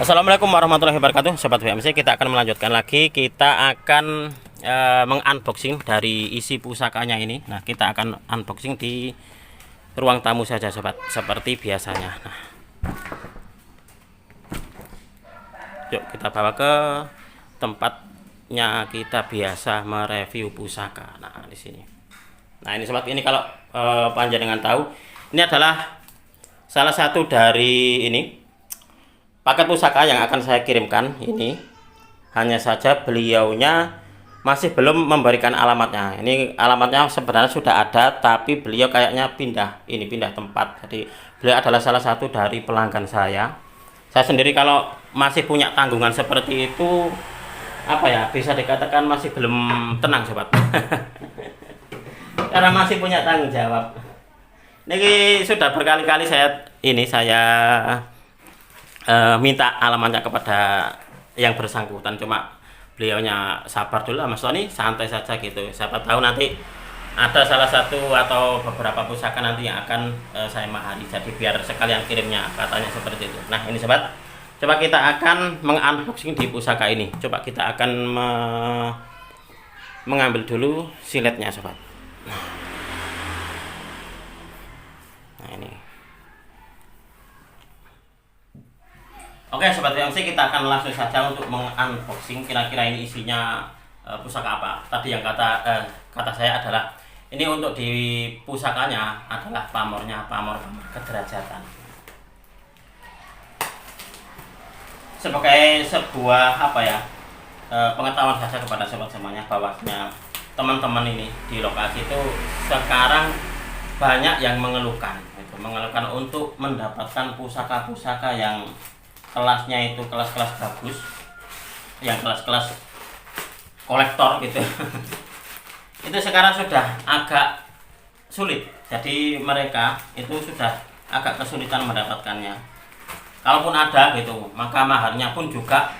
Assalamualaikum warahmatullahi wabarakatuh, Sobat VMC. Kita akan melanjutkan lagi. Kita akan mengunboxing dari isi pusakanya ini. Nah, kita akan unboxing di ruang tamu saja, Sobat, seperti biasanya. Nah, yuk kita bawa ke tempatnya kita biasa mereview pusaka. Nah, di sini. Nah, ini Sobat, ini kalau panjenengan tahu, ini adalah salah satu dari ini paket pusaka yang akan saya kirimkan ini. Hanya saja beliaunya masih belum memberikan alamatnya. Ini alamatnya sebenarnya sudah ada, tapi beliau kayaknya pindah tempat. Jadi beliau adalah salah satu dari pelanggan saya. Saya sendiri kalau masih punya tanggungan seperti itu, apa ya, bisa dikatakan masih belum tenang, Sobat. Karena masih punya tanggung jawab. Ini sudah berkali-kali saya minta alamatnya kepada yang bersangkutan, cuma beliaunya sabar dulu, Mas Tony, santai saja gitu. Siapa tahu nanti ada salah satu atau beberapa pusaka nanti yang akan saya mahari, jadi biar sekalian kirimnya, katanya seperti itu. Nah, ini Sobat, coba kita akan mengunboxing di pusaka ini. Coba kita akan mengambil dulu siletnya, Sobat. Nah, ini. Oke, Sobat VMC, kita akan langsung saja untuk mengunboxing. Kira-kira ini isinya pusaka apa? Tadi yang kata saya adalah ini untuk di pusakanya adalah pamor kederajatan. Sebagai sebuah pengetahuan saja kepada sobat semuanya, bahwasanya teman-teman ini di lokasi itu sekarang banyak yang mengeluhkan untuk mendapatkan pusaka-pusaka yang kelasnya itu kelas-kelas bagus, yang kelas-kelas kolektor gitu. Itu sekarang sudah agak sulit, jadi mereka itu sudah agak kesulitan mendapatkannya. Kalaupun ada gitu, maka maharnya pun juga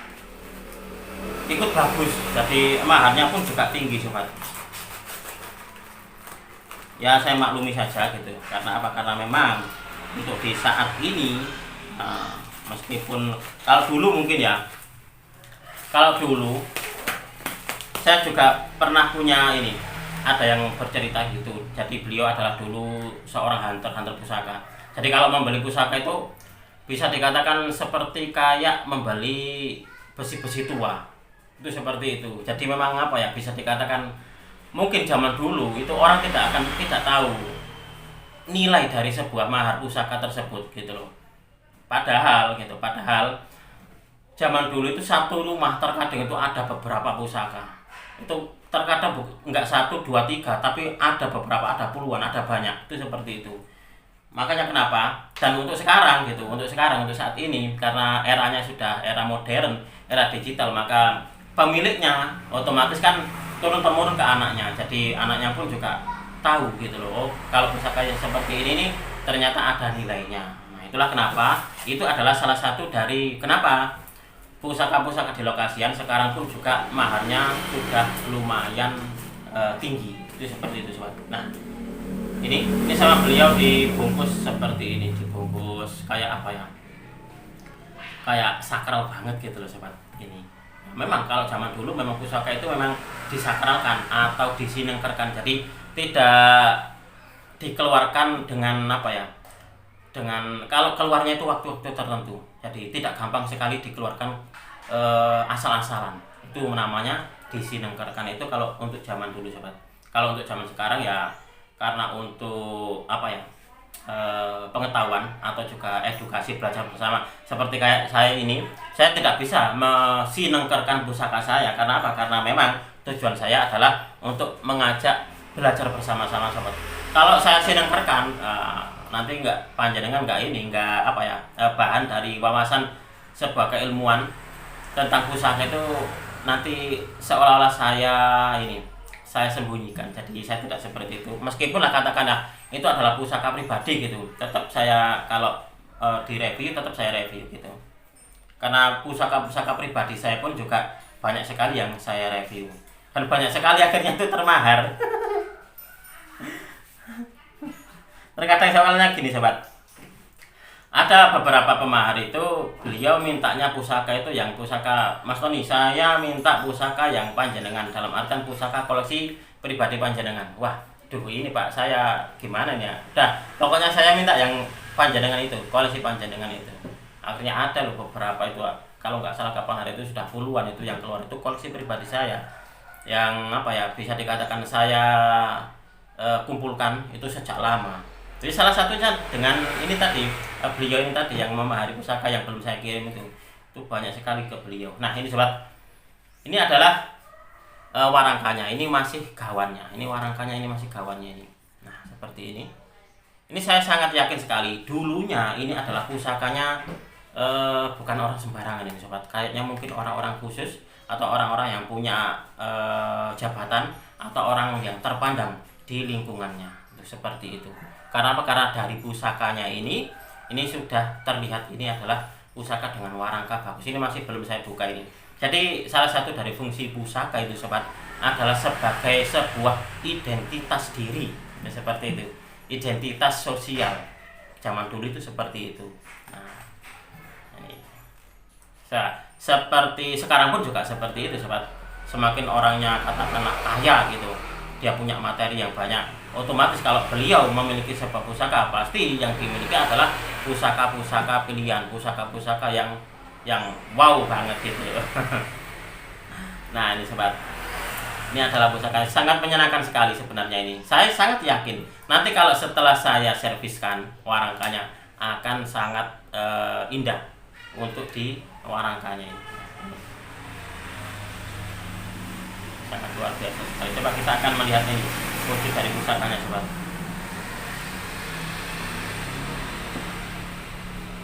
ikut bagus, jadi maharnya pun juga tinggi, Sobat. Ya, saya maklumi saja gitu. Karena apa? Karena memang untuk di saat ini, meskipun kalau dulu mungkin ya, kalau dulu saya juga pernah punya ini, ada yang bercerita gitu. Jadi beliau adalah dulu seorang hunter pusaka. Jadi kalau membeli pusaka itu bisa dikatakan seperti kayak membeli besi-besi tua, itu seperti itu. Jadi memang bisa dikatakan mungkin zaman dulu itu orang tidak tahu nilai dari sebuah mahar pusaka tersebut gitu loh. Padahal zaman dulu itu satu rumah terkadang itu ada beberapa pusaka. Itu terkadang enggak 1, 2, 3, tapi ada beberapa, ada puluhan, ada banyak. Itu seperti itu. Makanya kenapa? Dan untuk sekarang untuk saat ini, karena eranya sudah era modern, era digital, maka pemiliknya otomatis kan turun temurun ke anaknya. Jadi anaknya pun juga tahu gitu loh. Kalau pusaka yang seperti ini nih ternyata ada nilainya. Itulah kenapa itu adalah salah satu dari kenapa pusaka-pusaka di lokasian sekarang pun juga maharnya sudah lumayan tinggi. Itu seperti itu, Sobat. Nah, ini sama beliau dibungkus seperti ini, dibungkus kayak apa ya? Kayak sakral banget gitu loh, Sobat. Ini. Memang kalau zaman dulu memang pusaka itu memang disakralkan atau disinengkerkan. Jadi tidak dikeluarkan dengan dengan kalau keluarnya itu waktu-waktu tertentu, jadi tidak gampang sekali dikeluarkan asal-asalan. Itu namanya disinengkerkan. Itu kalau untuk zaman dulu, Sobat. Kalau untuk zaman sekarang ya karena untuk pengetahuan atau juga edukasi, belajar bersama, seperti kayak saya ini, saya tidak bisa mesinengkerkan pusaka saya. Karena apa? Karena memang tujuan saya adalah untuk mengajak belajar bersama-sama, Sobat. Kalau saya sinengkerkan, nanti panjenengan bahan dari wawasan sebuah keilmuan tentang pusaka itu nanti seolah-olah saya sembunyikan. Jadi saya tidak seperti itu. Meskipun katakanlah itu adalah pusaka pribadi gitu, tetap saya kalau direview tetap saya review gitu. Karena pusaka-pusaka pribadi saya pun juga banyak sekali yang saya review, dan banyak sekali akhirnya itu termahar. Terkadang soalnya gini, Sobat, Ada beberapa pemahar itu beliau mintanya pusaka itu yang pusaka Mas Tony, saya minta pusaka yang panjenengan, dalam artian pusaka koleksi pribadi panjenengan. Wah, duh ini Pak, saya gimana nih ya? Dah, pokoknya saya minta yang panjenengan itu, koleksi panjenengan itu. Akhirnya ada loh beberapa itu, kalau nggak salah kapan hari itu sudah puluhan itu yang keluar, itu koleksi pribadi saya. Yang apa ya, bisa dikatakan saya kumpulkan itu sejak lama. Jadi salah satunya dengan ini tadi, beliau ini tadi yang memahari pusaka yang belum saya kirim itu banyak sekali ke beliau. Nah ini sobat, ini adalah warangkanya, ini masih gawannya, ini warangkanya, ini masih gawannya ini. Nah seperti ini. Ini saya sangat yakin sekali, dulunya ini adalah pusakanya bukan orang sembarangan ini sobat. Kayaknya mungkin orang-orang khusus atau orang-orang yang punya jabatan atau orang yang terpandang di lingkungannya, itu seperti itu. Karena apa? Karena dari pusakanya ini sudah terlihat ini adalah pusaka dengan warangka bagus. Ini masih belum saya buka ini. Jadi salah satu dari fungsi pusaka itu sobat adalah sebagai sebuah identitas diri, ya, seperti itu. Identitas sosial zaman dulu itu seperti itu. Nah, ini. Seperti sekarang pun juga seperti itu sobat. Semakin orangnya katakanlah kaya gitu, dia punya materi yang banyak, otomatis kalau beliau memiliki sebuah pusaka, pasti yang dimiliki adalah pusaka-pusaka pilihan, pusaka-pusaka yang wow banget gitu. Nah ini sobat, ini adalah pusaka sangat menyenangkan sekali sebenarnya ini. Saya sangat yakin nanti kalau setelah saya serviskan, warangkanya akan sangat indah untuk di warangkanya ini. Sangat luar biasa sekali. Coba kita akan melihat ini wujud dari pusakanya sobat.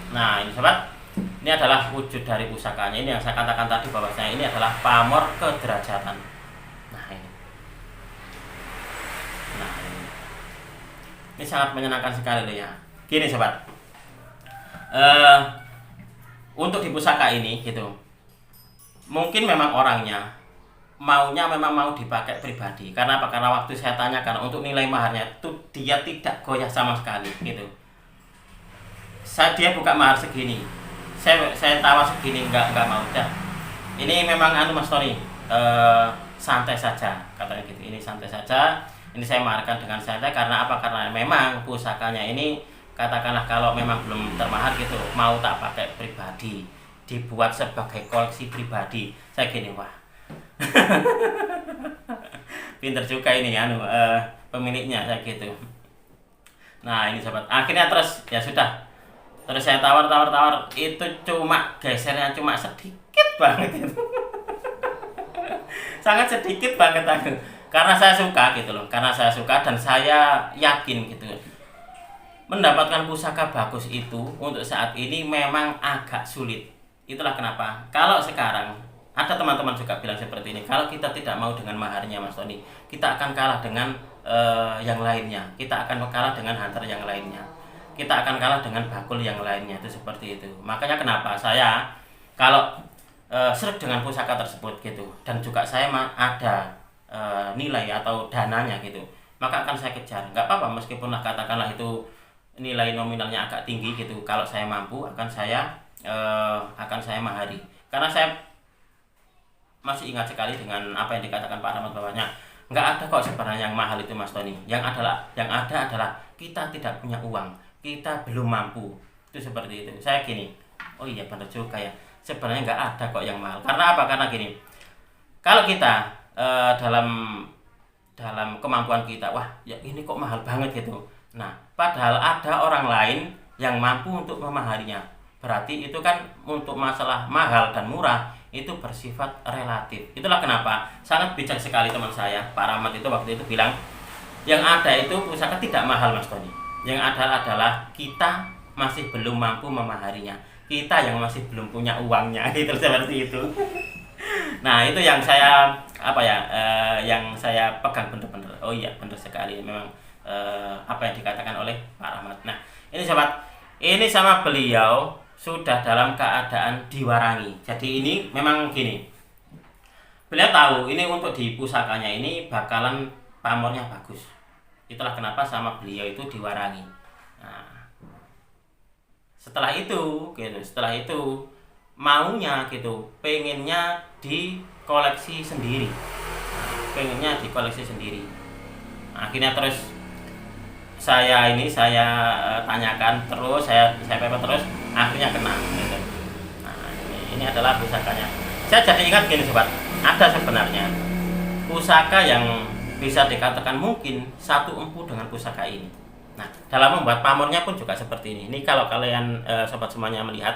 Nah ini sobat, ini adalah wujud dari pusakanya. Ini yang saya katakan tadi bahwasanya ini adalah pamor kederajatan. Nah ini, nah ini sangat menyenangkan sekali loh ya. Gini sobat, untuk di pusaka ini gitu, mungkin memang orangnya maunya memang mau dipakai pribadi. Karena apa? Karena waktu saya tanyakan untuk nilai maharnya itu dia tidak goyah sama sekali gitu. Dia buka mahar segini, saya tawar segini, nggak mau dah. Ini memang Mas Tony, santai saja katanya gitu. Ini santai saja. Ini saya maharkan dengan santai karena apa? Karena memang pusakanya ini katakanlah kalau memang belum termahar gitu, mau tak pakai pribadi, dibuat sebagai koleksi pribadi. Saya gini, wah. Pinter juga ini pemiliknya saya gitu. Nah ini sobat, akhirnya terus ya sudah, terus saya tawar itu cuma gesernya cuma sedikit banget itu. Sangat sedikit banget aku, karena saya suka gitu loh, karena saya suka dan saya yakin gitu mendapatkan pusaka bagus itu untuk saat ini memang agak sulit. Itulah kenapa kalau sekarang ada teman-teman juga bilang seperti ini, kalau kita tidak mau dengan maharnya Mas Tony, kita akan kalah dengan yang lainnya, kita akan kalah dengan hunter yang lainnya, kita akan kalah dengan bakul yang lainnya, itu seperti itu. Makanya kenapa saya kalau seret dengan pusaka tersebut gitu, dan juga saya ada nilai atau dananya gitu, maka akan saya kejar. Nggak apa-apa meskipun katakanlah itu nilai nominalnya agak tinggi gitu, kalau saya mampu akan saya mahari. Karena saya masih ingat sekali dengan apa yang dikatakan Pak Rahmat bawahnya, nggak ada kok sebenarnya yang mahal itu Mas Tony. Yang ada adalah kita tidak punya uang, kita belum mampu, itu seperti itu. Saya gini, oh iya benar juga ya, sebenarnya nggak ada kok yang mahal. Karena apa? Karena gini, kalau kita dalam kemampuan kita, wah ya ini kok mahal banget gitu. Nah padahal ada orang lain yang mampu untuk memaharinya. Berarti itu kan untuk masalah mahal dan murah itu bersifat relatif. Itulah kenapa sangat bijak sekali teman saya Pak Rahmat itu waktu itu bilang, yang ada itu pusaka tidak mahal Mas Tony. Yang ada adalah kita masih belum mampu memaharinya, kita yang masih belum punya uangnya. Itu seperti itu. Nah itu yang saya yang saya pegang benar-benar. Oh iya benar sekali memang apa yang dikatakan oleh Pak Rahmat. Nah ini sobat, ini sama beliau sudah dalam keadaan diwarangi. Jadi ini memang gini, beliau tahu ini untuk di pusakanya ini bakalan pamornya bagus. Itulah kenapa sama beliau itu diwarangi. Nah, setelah itu gitu, setelah itu maunya gitu, pengennya dikoleksi sendiri. Pengennya dikoleksi sendiri. Akhirnya terus saya tanyakan terus, saya pepet terus, akhirnya kena gitu. Nah, ini adalah pusakanya. Saya jadi ingat gini sobat, ada sebenarnya pusaka yang bisa dikatakan mungkin satu empu dengan pusaka ini. Nah, dalam membuat pamornya pun juga seperti ini. Ini kalau kalian sobat semuanya melihat,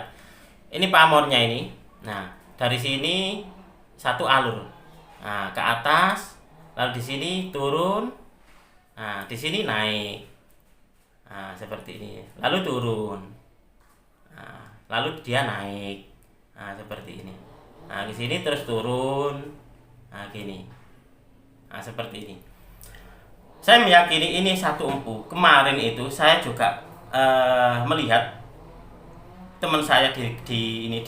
ini pamornya ini. Nah, dari sini satu alur. Nah, ke atas, lalu di sini turun. Nah, di sini naik. Nah, seperti ini. Lalu turun. Nah, lalu dia naik. Nah, seperti ini. Nah, di sini terus turun. Nah, gini. Nah, seperti ini. Saya meyakini ini satu empu. Kemarin itu saya juga melihat teman saya di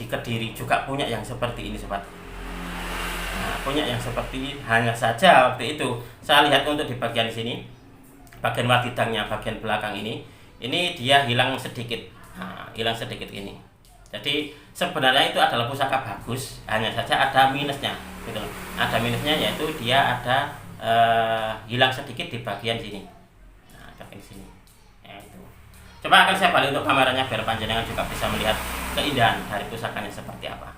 Kediri juga punya yang seperti ini, sobat. Nah, punya yang seperti ini. Hanya saja waktu itu saya lihat untuk di bagian sini, bagian wadidangnya, bagian belakang ini dia hilang sedikit. Nah, hilang sedikit ini. Jadi sebenarnya itu adalah pusaka bagus, hanya saja ada minusnya, gitu. Ada minusnya yaitu dia ada hilang sedikit di bagian sini. Nah, bagian sini. Ya, itu. Coba akan saya balik untuk kameranya biar panjenengan juga bisa melihat keindahan dari pusakanya seperti apa.